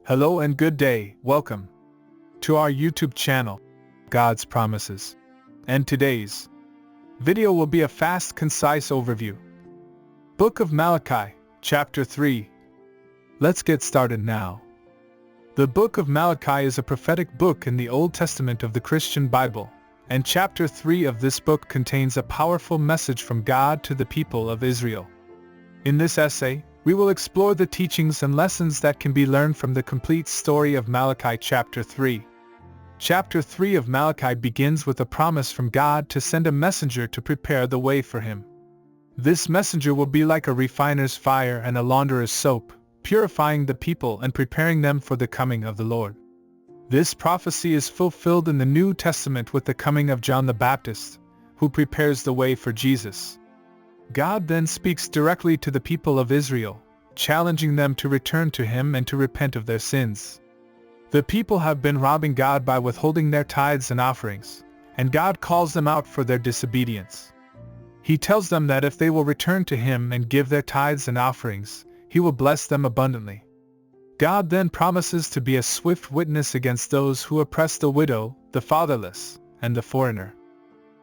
Hello and good day, welcome to our YouTube channel, God's Promises. And today's video will be a fast, concise overview. Book of Malachi, Chapter 3. Let's get started now. The Book of Malachi is a prophetic book in the Old Testament of the Christian Bible, and Chapter 3 of this book contains a powerful message from God to the people of Israel. In this essay, we will explore the teachings and lessons that can be learned from the complete story of Malachi Chapter 3. Chapter 3 of Malachi begins with a promise from God to send a messenger to prepare the way for him. This messenger will be like a refiner's fire and a launderer's soap, purifying the people and preparing them for the coming of the Lord. This prophecy is fulfilled in the New Testament with the coming of John the Baptist, who prepares the way for Jesus. God then speaks directly to the people of Israel, challenging them to return to Him and to repent of their sins. The people have been robbing God by withholding their tithes and offerings, and God calls them out for their disobedience. He tells them that if they will return to Him and give their tithes and offerings, He will bless them abundantly. God then promises to be a swift witness against those who oppress the widow, the fatherless, and the foreigner.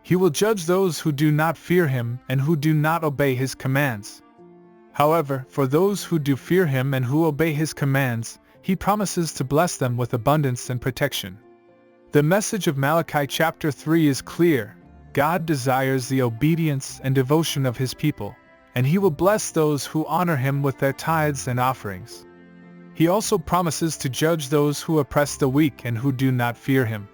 He will judge those who do not fear Him and who do not obey His commands. However, for those who do fear Him and who obey His commands, He promises to bless them with abundance and protection. The message of Malachi Chapter 3 is clear. God desires the obedience and devotion of His people, and He will bless those who honor Him with their tithes and offerings. He also promises to judge those who oppress the weak and who do not fear Him.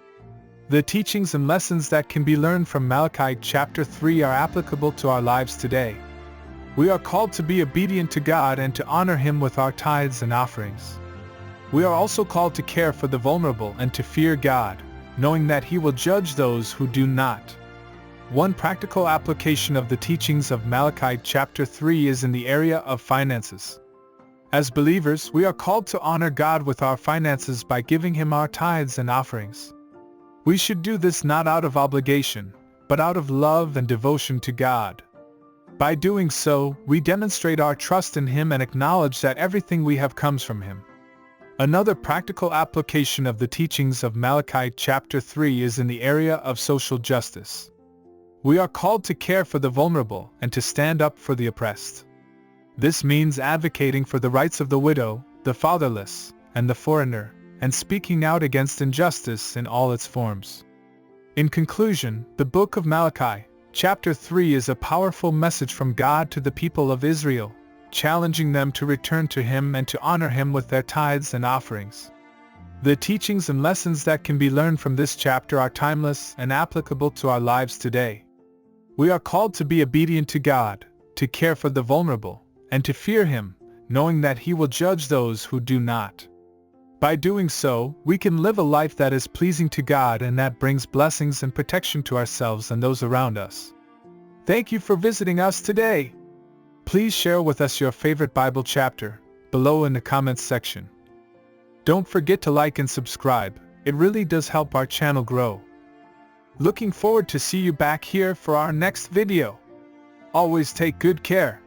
The teachings and lessons that can be learned from Malachi Chapter 3 are applicable to our lives today. We are called to be obedient to God and to honor Him with our tithes and offerings. We are also called to care for the vulnerable and to fear God, knowing that He will judge those who do not. One practical application of the teachings of Malachi Chapter 3 is in the area of finances. As believers, we are called to honor God with our finances by giving Him our tithes and offerings. We should do this not out of obligation, but out of love and devotion to God. By doing so, we demonstrate our trust in Him and acknowledge that everything we have comes from Him. Another practical application of the teachings of Malachi Chapter 3 is in the area of social justice. We are called to care for the vulnerable and to stand up for the oppressed. This means advocating for the rights of the widow, the fatherless, and the foreigner, and speaking out against injustice in all its forms. In conclusion, the Book of Malachi, Chapter 3 is a powerful message from God to the people of Israel, challenging them to return to Him and to honor Him with their tithes and offerings. The teachings and lessons that can be learned from this chapter are timeless and applicable to our lives today. We are called to be obedient to God, to care for the vulnerable, and to fear Him, knowing that He will judge those who do not. By doing so, we can live a life that is pleasing to God and that brings blessings and protection to ourselves and those around us. Thank you for visiting us today. Please share with us your favorite Bible chapter below in the comments section. Don't forget to like and subscribe. It really does help our channel grow. Looking forward to see you back here for our next video. Always take good care.